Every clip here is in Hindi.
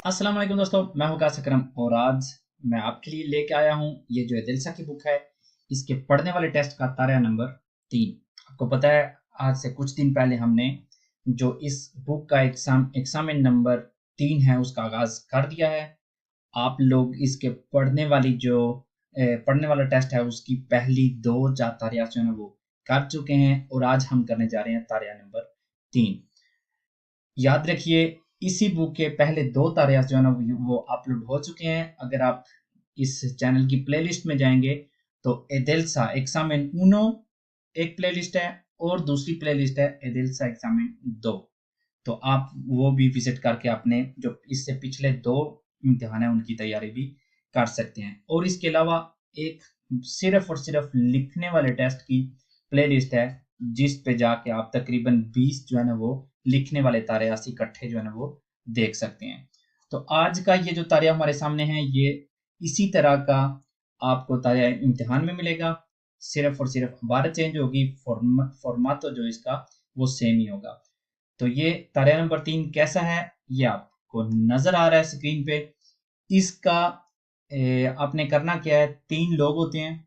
अस्सलाम वालेकुम दोस्तों, मैं हूं कासिम अकरम और आज मैं आपके लिए लेके आया हूं ये जो दिलसा की बुक है। इसके पढ़ने वाले टेस्ट का तारा नंबर 3। आपको पता है, आज से कुछ दिन पहले हमने जो इस बुक का एग्जामिन नंबर 3 है उसका आगाज कर दिया है। आप लोग इसके पढ़ने वाला टेस्ट है उसकी पहली दो तारीख जो है वो कर चुके हैं और आज हम करने जा रहे हैं तारा नंबर 3। याद रखिए, इसी बुक के पहले दो तारियास जो है ना वो अपलोड हो चुके हैं। अगर आप इस चैनल की प्लेलिस्ट में जाएंगे तो एडेल्सा एग्जामिन उनो एक प्लेलिस्ट है और दूसरी प्लेलिस्ट है एडेल्सा एग्जामिन 2। तो आप वो भी विजिट करके अपने जो इससे पिछले दो इम्तिहान है उनकी तैयारी भी कर सकते हैं। और इसके अलावा एक सिर्फ और सिर्फ लिखने वाले टेस्ट की प्लेलिस्ट है जिस पे जाके आप तकरीबन 20 जो है ना वो लिखने वाले तारियास इकट्ठे जो है ना वो देख सकते हैं। तो आज का ये जो तारिया हमारे सामने है ये इसी तरह का आपको तारिया इम्तिहान में मिलेगा। सिर्फ और सिर्फ इबारत चेंज होगी, फॉर्माट तो जो इसका वो सेम ही होगा। तो ये तारिया नंबर 3 कैसा है ये आपको नजर आ रहा है स्क्रीन पे। इसका आपने करना क्या है, 3 लोग होते हैं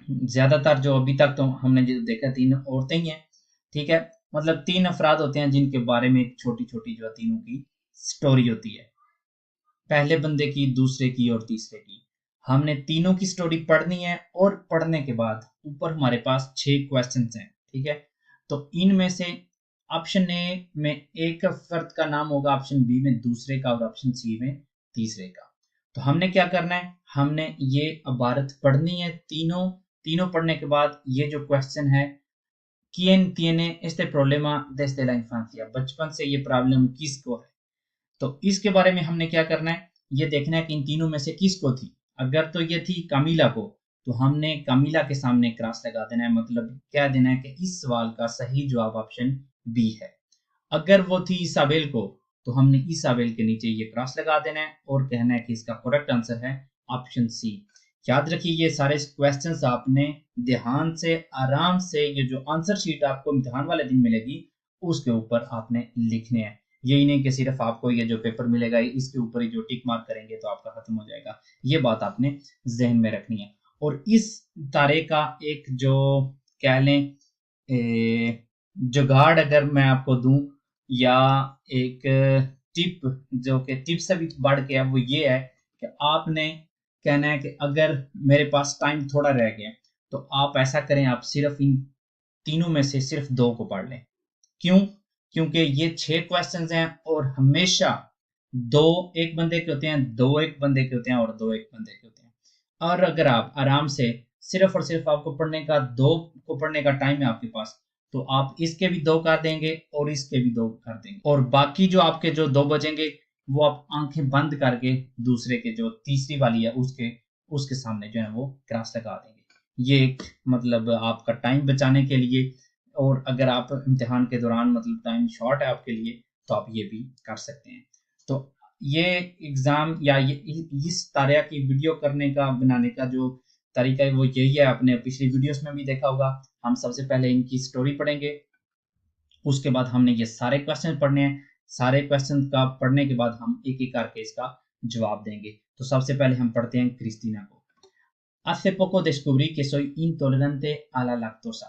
ज्यादातर, जो अभी तक तो हमने जो देखा 3 औरतें ही हैं। ठीक है, मतलब 3 अफराद होते हैं जिनके बारे में छोटी छोटी जो तीनों की स्टोरी होती है, पहले बंदे की, दूसरे की और तीसरे की। हमने तीनों की स्टोरी पढ़नी है और पढ़ने के बाद ऊपर हमारे पास 6 क्वेश्चंस हैं। ठीक है, तो इनमें से ऑप्शन ए में एक फर्द का नाम होगा, ऑप्शन बी में दूसरे का और ऑप्शन सी में तीसरे का। तो हमने क्या करना है, हमने ये इबारत पढ़नी है तीनों। तीनों पढ़ने के बाद ये जो क्वेश्चन है, quién tiene este problema desde la infancia, बचपन से ये प्रॉब्लम किसको है। तो इसके बारे में हमने क्या करना है, ये देखना है कि इन तीनों में से किसको थी। अगर तो ये थी कामिला को तो हमने कामिला के सामने क्रॉस लगा देना है, मतलब क्या देना है कि इस सवाल का सही जवाब ऑप्शन बी है। अगर वो थी इसाबेल को तो हमने इसाबेल के नीचे ये क्रॉस लगा देना है और कहना है कि इसका करेक्ट आंसर है ऑप्शन सी। याद रखिए, ये सारे क्वेश्चंस आपने ध्यान से आराम से, ये जो आंसर शीट आपको इम्तिहान वाले दिन मिलेगी उसके ऊपर आपने लिखने हैं। यही नहीं कि सिर्फ आपको ये जो पेपर मिलेगा इसके ऊपर ही जो टिक मार्क करेंगे तो आपका खत्म हो जाएगा। ये बात आपने जहन में रखनी है। और इस तारे का एक जो कह लें जुगाड़ अगर मैं आपको दूं, या एक टिप जो कि टिप से भी बढ़ के है, वो ये है कि आपने कहना है कि अगर मेरे पास टाइम थोड़ा रह गया तो आप ऐसा करें, आप सिर्फ इन तीनों में से सिर्फ 2 को पढ़ लें। क्यों? क्योंकि ये 6 क्वेश्चंस हैं और हमेशा 2 एक बंदे के होते हैं, 2 एक बंदे के होते हैं और 2 एक बंदे के होते हैं। और अगर आप आराम से सिर्फ और सिर्फ आपको पढ़ने का 2 को पढ़ने का टाइम है आपके पास, तो आप इसके भी 2 कर देंगे और इसके भी 2 कर देंगे और बाकी जो आपके जो 2 बचेंगे वो आप आंखें बंद करके दूसरे के जो तीसरी वाली है उसके उसके सामने जो है वो क्रॉस लगा देंगे। ये एक मतलब आपका टाइम बचाने के लिए, और अगर आप इम्तिहान के दौरान मतलब टाइम शॉर्ट है आपके लिए तो आप ये भी कर सकते हैं। तो ये एग्जाम या ये इस तारिया की वीडियो करने का बनाने का जो तरीका है वो यही है, आपने पिछली वीडियोस में भी देखा होगा। हम सबसे पहले इनकी स्टोरी पढ़ेंगे, उसके बाद हमने ये सारे क्वेश्चन पढ़ने हैं। सारे क्वेश्चन का पढ़ने के बाद हम एक एक करके इसका जवाब देंगे। तो सबसे पहले हम पढ़ते हैं क्रिस्टीना को। Hace poco descubrí que soy intolerante a la lactosa.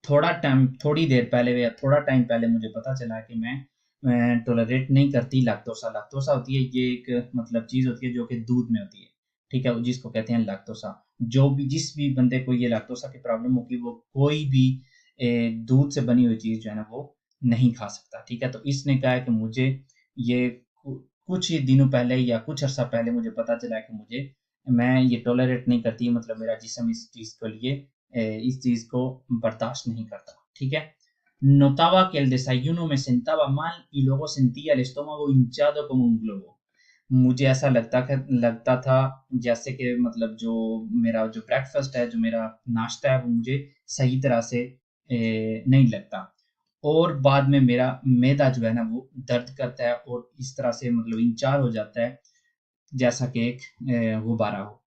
थोड़ी देर पहले या थोड़ा टाइम पहले मुझे पता चला कि मैं टोलरेट नहीं करती लैक्टोसा। लैक्टोसा होती है ये एक मतलब चीज होती है जो कि दूध में होती है। ठीक है, जिसको कहते हैं लैक्टोसा। जो भी जिस भी बंदे को ये लैक्टोसा की प्रॉब्लम होगी वो कोई भी दूध से बनी हुई चीज जो है ना वो नहीं खा सकता। ठीक है, तो इसने कहा है कि मुझे ये कुछ ही दिनों पहले या कुछ अर्सा पहले मुझे पता चला कि मैं ये टॉलरेट नहीं करती, मतलब मेरा जिस्म इस चीज के लिए इस चीज को बर्दाश्त नहीं करता। ठीक है, notaba que el desayuno me sentaba mal y luego sentía el estómago hinchado como un globo. मुझे ऐसा लगता था जैसे कि मतलब जो मेरा जो ब्रेकफास्ट है, जो मेरा नाश्ता है वो मुझे सही तरह से नहीं लगता और बाद में मेरा मैदा जो है ना वो दर्द करता है और इस तरह से मतलब इंचार हो जाता है जैसा कि एक गुब्बारा हो।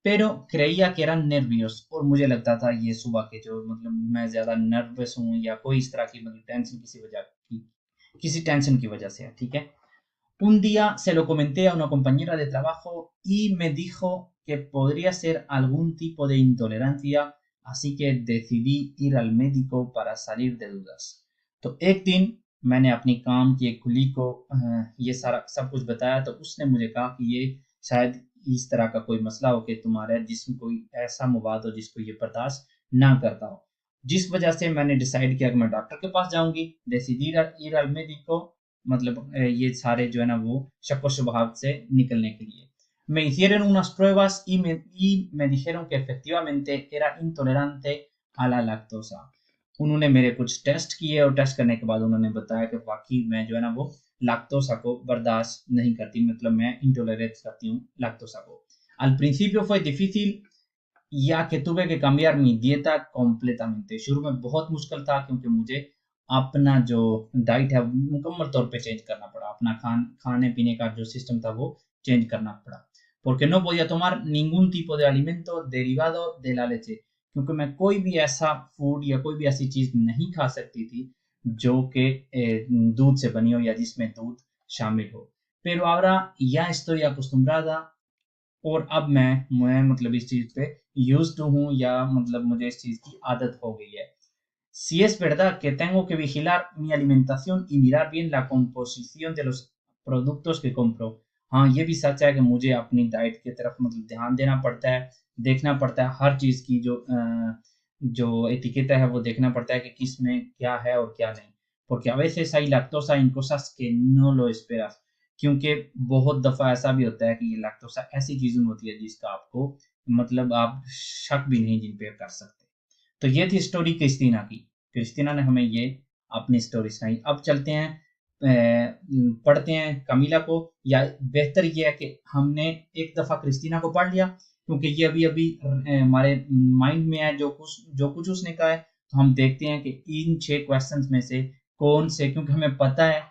pero creía que eran nervios, और मुझे लगता था ये सुबह के जो मतलब मैं ज्यादा नर्वस हूँ या कोई इस तरह की मतलब टेंशन किसी वजह की किसी टेंशन की वजह से है, ठीक है। Un día se lo comenté a una compañera de trabajo y me dijo que podría ser algún tipo de intolerancia, así que decidí ir al médico para salir de dudas. तो एक दिन मैंने अपनी काम की एक कुली को ये सारा सब कुछ बताया, तो उसने मुझे कहा कि ये शायद इस तरह का कोई मसला हो कि तुम्हारे जिस्म कोई ऐसा मवाद हो जिसको ये बर्दाश्त ना करता हो, जिस वजह से मैंने डिसाइड किया कि मैं डॉक्टर के पास जाऊंगी। decidir ir al médico मतलब ये सारे जो है ना वो शक व शुबहात से निकलने के लिए। Me hicieron unas pruebas y me dijeron que efectivamente era intolerante a la lactosa। उन्होंने मेरे कुछ टेस्ट किए और टेस्ट करने के बाद उन्होंने बताया कि वाकई मैं जो है ना वो लैक्टोसा को बर्दाश्त नहीं करती, मतलब मैं इंटॉलरेट करती हूँ लैक्टोसा को। Al principio fue difícil ya que tuve que cambiar mi dieta completamente। शुरू में बहुत मुश्किल था क्योंकि मुझे अपना जो डाइट है मुकम्मल तौर पे चेंज करना पड़ा, अपना खाने पीने का जो सिस्टम था वो चेंज करना पड़ा। porque no podía tomar ningún tipo de alimento derivado de la leche, क्योंकि मैं कोई भी ऐसा फूड या कोई भी ऐसी चीज नहीं खा सकती थी जो कि दूध से बनी हो या जिसमें दूध शामिल हो। Pero ahora ya estoy acostumbrada और अब मैं मतलब इस चीज पे यूज टू हूँ या मतलब मुझे इस चीज की आदत हो गई है। Si es verdad que tengo que vigilar mi alimentación y mirar bien la composición de los productos que compro। हाँ ये भी सच है कि मुझे अपनी डाइट की तरफ मतलब ध्यान देना पड़ता है, देखना पड़ता है हर चीज की जो एटिकेटा है वो देखना पड़ता है कि किस में क्या है और क्या नहीं। porque a veces hay lactosa en cosas que no lo esperas, क्योंकि बहुत दफा ऐसा भी होता है कि ये लैक्टोसा ऐसी चीजें होती है जिसका आपको मतलब आप शक भी नहीं जिन पे कर सकते। तो ये थी स्टोरी क्रिस्टीना की। क्रिस्टीना ने हमें ये अपनी स्टोरी सुनाई। अब चलते हैं पढ़ते हैं कमीला को, या बेहतर ये है कि हमने एक दफा क्रिस्टीना को पढ़ लिया क्योंकि ये अभी अभी हमारे माइंड में है जो कुछ उसने कहा है। तो हम देखते हैं कि इन 6 क्वेश्चंस में से कौन से, क्योंकि हमें पता है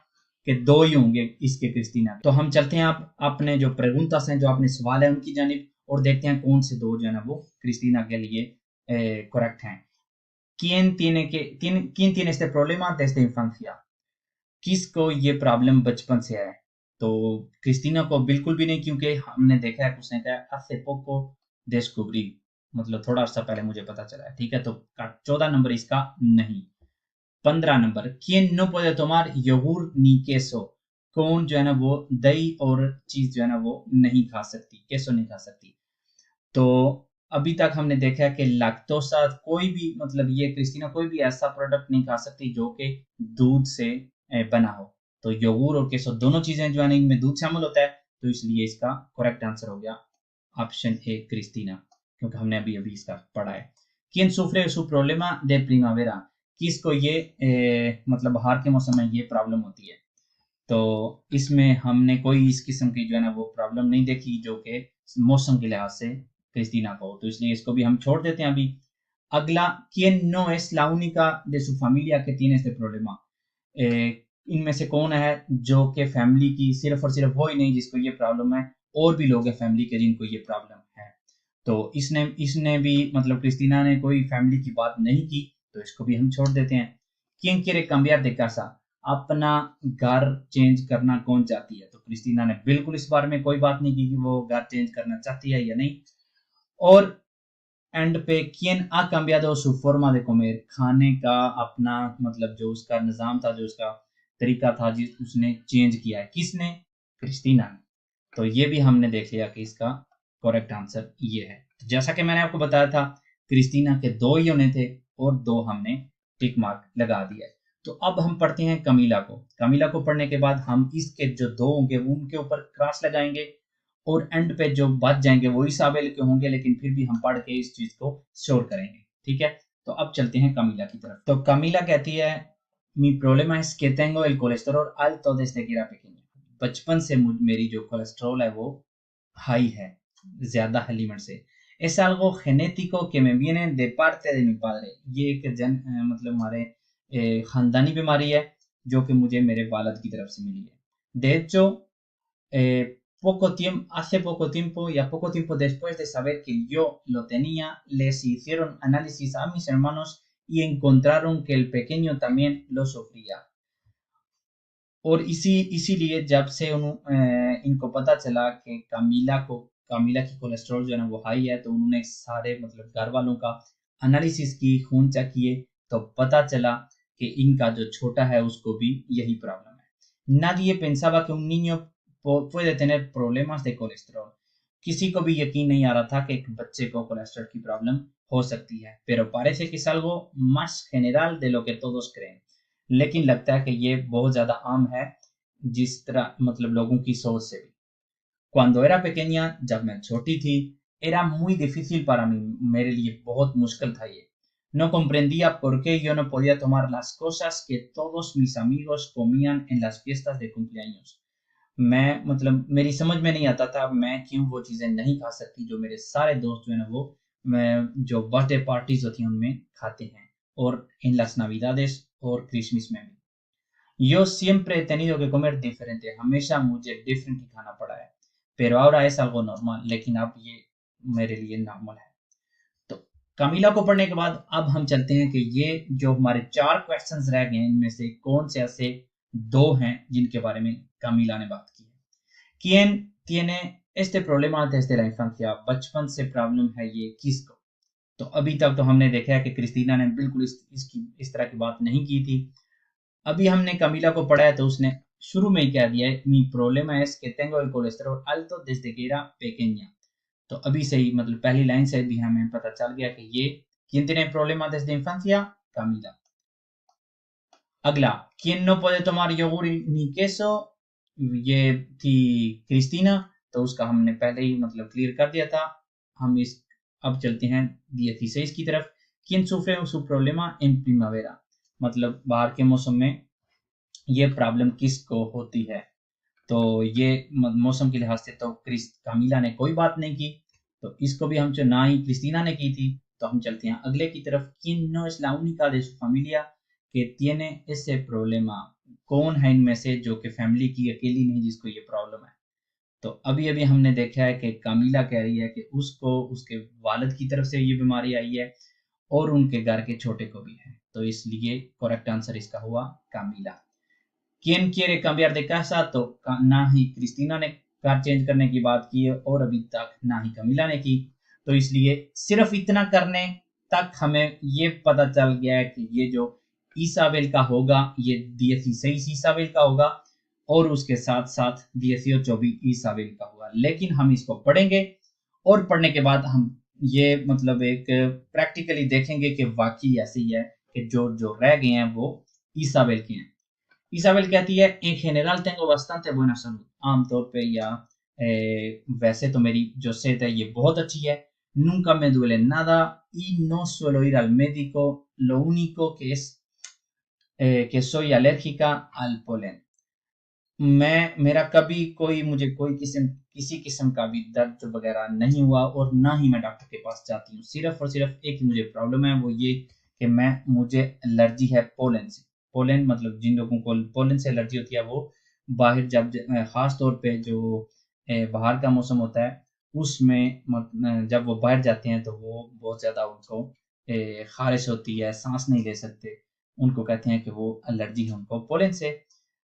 कि 2 ही होंगे इसके क्रिस्टीना। तो हम चलते हैं आप अपने जो preguntas हैं, जो अपने सवाल है उनकी जानिब, और देखते हैं कौन से 2 जो है ना वो क्रिस्टीना के लिए करेक्ट हैं। ¿Quién tiene este problema desde infancia? किसको ये प्रॉब्लम बचपन से है? तो क्रिस्टीना को बिल्कुल भी नहीं, क्योंकि हमने देखा है उसने कहा hace poco descubrí, मतलब थोड़ा अर्सा पहले मुझे पता चला है, ठीक है। तो 14 नंबर इसका नहीं। 15 number ¿Quién no puede tomar yogur ni queso? कौन जो है ना वो दही और चीज जो है ना वो नहीं खा सकती, केसो नहीं खा सकती। तो अभी तक हमने देखा है कि लैक्टोसा कोई भी मतलब ये क्रिस्टीना कोई भी ऐसा प्रोडक्ट नहीं खा सकती जो कि दूध से बना हो। तो योगूर और केसो दोनों चीजें जो है ना इनमें दूध शामिल होता है, तो इसलिए इसका करेक्ट आंसर हो गया ऑप्शन ए क्रिस्टीना, क्योंकि हमने अभी अभी इसका पढ़ा है। ¿Quién sufre su problema de primavera? किसको ये मतलब बाहर के मौसम में ये प्रॉब्लम होती है? तो इसमें हमने कोई इस किस्म की जो है ना वो प्रॉब्लम नहीं देखी जो कि मौसम के लिहाज से क्रिस्टीना को, तो इसलिए इसको भी हम छोड़ देते हैं अभी। अगला ¿Quién no es la única de su familia que tiene este problema? इनमें से कौन है जो कि फैमिली की सिर्फ और सिर्फ वो ही नहीं जिसको ये प्रॉब्लम है, और भी लोग हैं फैमिली के जिनको ये प्रॉब्लम है। तो इसने इसने भी मतलब क्रिस्टीना ने कोई फैमिली की बात नहीं की, तो इसको भी हम छोड़ देते हैं। ¿Quién quiere cambiar de casa? अपना घर चेंज करना कौन चाहती है? तो क्रिस्टीना ने बिल्कुल इस बारे में कोई बात नहीं की कि वो घर चेंज करना चाहती है या नहीं। और एंड पे ¿Quién ha cambiado su forma de comer? खाने का अपना मतलब जो उसका निजाम था, जो उसका तरीका था, जिस उसने चेंज किया है, किसने? क्रिस्टीना ने। तो ये भी हमने देख लिया कि इसका करेक्ट आंसर ये है। तो जैसा कि मैंने आपको बताया था क्रिस्टीना के 2 ही होने थे और 2 हमने टिक मार्क लगा दिया है। तो अब हम पढ़ते हैं कमीला को। कमीला को पढ़ने के बाद हम इसके जो 2 होंगे उनके ऊपर क्रॉस लगाएंगे, और एंड पे जो बच जाएंगे वो इसाबेल के होंगे, लेकिन फिर भी हम पढ़ के इस चीज को श्योर करेंगे, ठीक है। तो अब चलते हैं कमीला की तरफ। तो कमीला कहती है mi problema es que tengo el colesterol alto desde que era pequeña। बचपन से मेरी जो कोलेस्ट्रॉल है वो हाई है, ज्यादा है लिमिट से। es algo genético que me viene de parte de mi padre। ये एक मतलब हमारे खानदानी बीमारी है जो कि मुझे मेरे वालिद की तरफ से मिली है। de hecho hace poco tiempo y a poco tiempo después de saber que yo lo tenía, les hicieron análisis a mis hermanos y encontraron que el pequeño también lo sufría। और इसीलिए जब से इनको पता चला कि कामिला की कोलेस्ट्रॉल जो है ना वो हाई है, तो उन्होंने सारे मतलब घर वालों का एनालिसिस की, खून चेक किए, तो पता चला कि इनका जो छोटा है उसको भी यही प्रॉब्लम है। Nadie pensaba que un niño puede tener problemas de colesterol. किसी को भी यकीन नहीं आ रहा था कि एक बच्चे को कोलेस्ट्रॉल की प्रॉब्लम हो सकती है, pero parece que es algo más general de lo que todos creen. लेकिन लगता है कि ये बहुत ज्यादा आम है जिस तरह मतलब लोगों की सोच से भी। Cuando era pequeña, जब मैं छोटी थी, era muy difícil para mí, मेरे लिए बहुत मुश्किल था ये। No comprendía por qué yo no podía tomar las cosas que todos mis amigos comían en las fiestas de cumpleaños. मैं मतलब मेरी समझ में नहीं आता था मैं क्यों वो चीज़ें नहीं खा सकती जो मेरे सारे दोस्त जो है ना वो मैं जो बर्थडे पार्टीज होती हैं उनमें खाते हैं, और इन las navidades और क्रिसमस में भी। Yo siempre he tenido que comer diferente, हमेशा मुझे डिफरेंट ही खाना पड़ा है, pero ahora es algo normal, लेकिन अब ये मेरे लिए नॉर्मल है। तो कमीला को पढ़ने के बाद अब हम चलते हैं कि ये जो हमारे 4 क्वेश्चंस रह गए हैं इनमें से कौन से ऐसे 2 हैं जिनके बारे में कमीला ने बात की है। ¿Quién tiene este problema desde la infancia? बचपन से प्रॉब्लम है ये किसको? तो अभी तक तो हमने देखा है कि क्रिस्टीना ने बिल्कुल इस तरह की बात नहीं की थी। अभी हमने कमीला को पढ़ा है तो उसने शुरू में ही कह दिया है, mi problema es que tengo el colesterol alto desde que era pequeña। तो अभी से ही मतलब पहली लाइन से भी हमें पता चल गया कि ये ¿Quién tiene problema desde infancia? Camila। अगला, ¿Quién no puede tomar yogur ni queso? ये थी क्रिस्टीना, तो उसका हमने पहले ही मतलब क्लियर कर दिया था। हम इस अब चलते हैं 16 की तरफ। ¿Quién sufre su problema en primavera? मतलब बाहर के मौसम में ये प्रॉब्लम किसको होती है? तो ये मौसम के लिहाज से तो कामिला ने कोई बात नहीं की, तो इसको भी हम ना ही क्रिस्टीना ने की थी। तो हम चलते हैं अगले की तरफ। ¿Quién no es la única de su familia que tiene ese problema? कौन है इनमें से जो कि फैमिली की अकेली नहीं जिसको ये प्रॉब्लम है? तो अभी अभी हमने देखा है कि कामिला कह रही है कि उसको उसके वालिद की तरफ से ये बीमारी आई है और उनके घर के छोटे को भी है, तो इसलिए करेक्ट आंसर इसका हुआ कामिला। ¿Quién quiere cambiar de casa? तो ना ही क्रिस्टीना ने कार चेंज करने की बात की है और अभी तक ना ही कमीला ने की, तो इसलिए सिर्फ इतना करने तक हमें ये पता चल गया है कि ये जो ईसाबेल का होगा ये 16 ईसाबेल का होगा और उसके साथ साथ 18 भी ईसाबेल का होगा। लेकिन हम इसको पढ़ेंगे और पढ़ने के बाद हम ये मतलब एक प्रैक्टिकली देखेंगे कि वाकई ऐसे ही है कि जो जो रह गए हैं वो ईसाबेल के हैं। Isabel कहती है en general tengo bastante buena salud, आमतौर पे या वैसे तो मेरी जो सेहत है ये बहुत अच्छी है। Nunca me duele nada y no suelo ir al médico, lo único que es que soy alérgica al polen। मेरा कभी कोई मुझे कोई किसी किस्म का भी दर्द वगैरह नहीं हुआ और ना ही मैं डॉक्टर के पास जाती हूँ। सिर्फ और सिर्फ एक ही मुझे प्रॉब्लम है, वो ये कि मुझे एलर्जी है पोलन से। पोलन मतलब जिन लोगों को पोलन से एलर्जी होती है वो बाहर जब खास तौर पे जो बाहर का मौसम होता है उसमें जब वो बाहर जाते हैं तो वो बहुत ज़्यादा उनको खारिश होती है, सांस नहीं ले सकते, उनको कहते हैं कि वो एलर्जी है उनको पोलन से।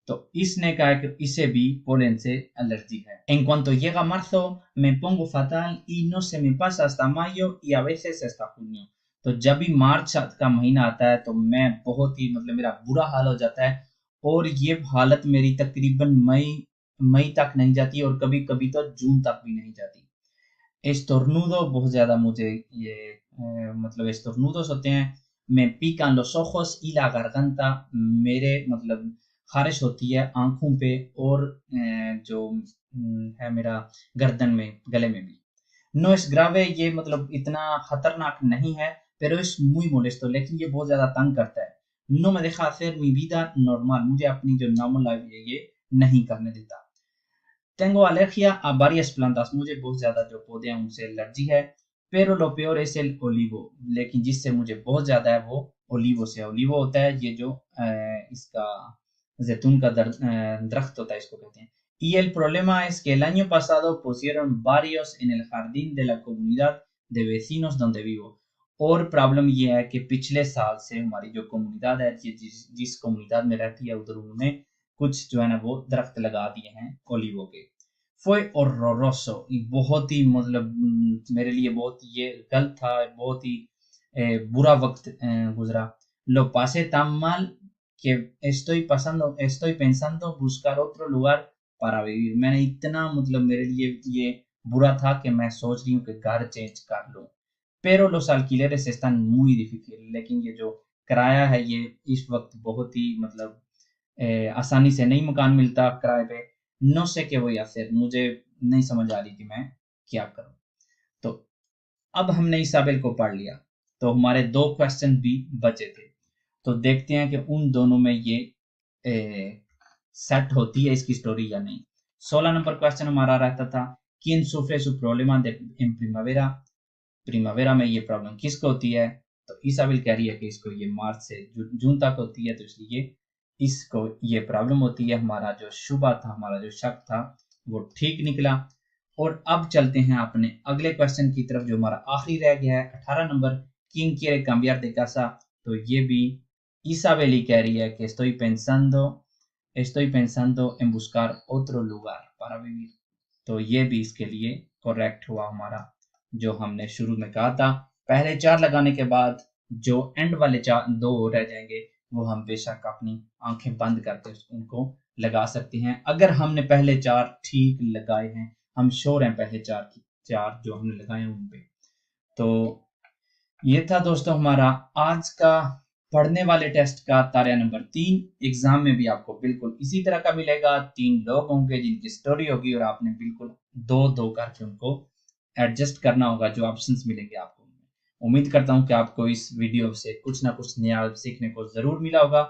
तो इसने कहा कि इसे भी पोलन से एलर्जी है। En cuanto llega marzo me pongo fatal y no se me pasa hasta mayo y a veces hasta junio। तो जब भी मार्च का महीना आता है तो मैं बहुत ही मतलब मेरा बुरा हाल हो जाता है और ये हालत मेरी तकरीबन मई मई तक नहीं जाती और कभी कभी तो जून तक भी नहीं जाती। estornudo बहुत ज्यादा मुझे ये मतलब estornudos होते हैं। me pican los ojos y la garganta, मेरे मतलब खारिश होती है आंखों पे और जो है मेरा गर्दन में गले में भी। no es grave, ये मतलब इतना खतरनाक नहीं है, pero es muy molesto, लेकिन ये बहुत ज्यादा तंग करता है। no me deja hacer mi vida normal, मुझे अपनी जो नॉर्मल लाइफ है ये नहीं करने देता। Tengo alergia a varias plantas, मुझे बहुत ज्यादा जो पौधे हैं उनसे एलर्जी है। pero lo peor es el olivo, लेकिन जिससे मुझे बहुत ज्यादा है वो ओलिवो से। ओलिवो होता है ये जो इसका जैतून का दरख्त होता है, इसको कहते हैं। Y el problema es que el año pasado pusieron varios en el jardín de la comunidad de vecinos donde vivo। और प्रॉब्लम ये है कि पिछले साल से हमारी जो कम्युनिटी है जिस कम्युनिटी में रहती है उधर उन्होंने कुछ जो है ना वो दरख्त लगा दिए हैं ओलिवो के। फोय और रोरोसो, बहुत ही मतलब मेरे लिए बहुत ये गलत था, बहुत ही बुरा वक्त गुजरा। Lo pasé tan mal que estoy pensando buscar otro lugar para vivir। मैंने इतना मतलब मेरे लिए ये बुरा था कि मैं सोच रही हूँ कि घर चेंज कर लूँ। Pero los alquileres están muy difíciles, लेकिन ये जो किराया है ये इस वक्त बहुत ही मतलब आसानी से नहीं मकान मिलता किराए पे। No sé qué voy a hacer, मुझे नहीं समझ आ रही कि मैं क्या करूं। तो अब हमने इसाबेल को पढ़ लिया, तो हमारे 2 क्वेश्चन भी बचे थे। तो देखते हैं कि उन दोनों में ये सेट होती है इसकी स्टोरी या नहीं। 16 नंबर क्वेश्चन हमारा रहता था, ¿Quién sufre su problema en primavera? प्रीमावेरा में ये प्रॉब्लम किसको होती है? तो इसाबेल कह रही है कि इसको ये मार्च से जून तक होती है, तो इसलिए इसको ये प्रॉब्लम होती है। हमारा जो शुबा था, हमारा जो शक था, वो ठीक निकला। और अब चलते हैं अपने अगले क्वेश्चन की तरफ जो हमारा आखिरी रह गया है 18 number, ¿Quién quiere cambiar de casa? तो ये भी इसाबेल ही कह रही है कि estoy pensando en buscar otro lugar para vivir। तो ये भी इसके लिए करेक्ट हुआ हमारा, जो हमने शुरू में कहा था। पहले 4 लगाने के बाद जो एंड वाले 2 रह जाएंगे वो हम बेशक अपनी आंखें बंद करके उनको लगा सकते हैं। अगर हमने पहले 4 ठीक लगाए हैं, हम श्योर हैं पहले 4 जो हमने लगाए हैं उन पे। तो ये था दोस्तों हमारा आज का पढ़ने वाले टेस्ट का तारिया नंबर 3। एग्जाम में भी आपको बिल्कुल इसी तरह का मिलेगा। 3 लोग होंगे जिनकी स्टोरी होगी और आपने बिल्कुल 2-2 करके उनको एडजस्ट करना होगा जो ऑप्शंस मिलेंगे आपको। उम्मीद करता हूं कि आपको इस वीडियो से कुछ ना कुछ नया सीखने को जरूर मिला होगा।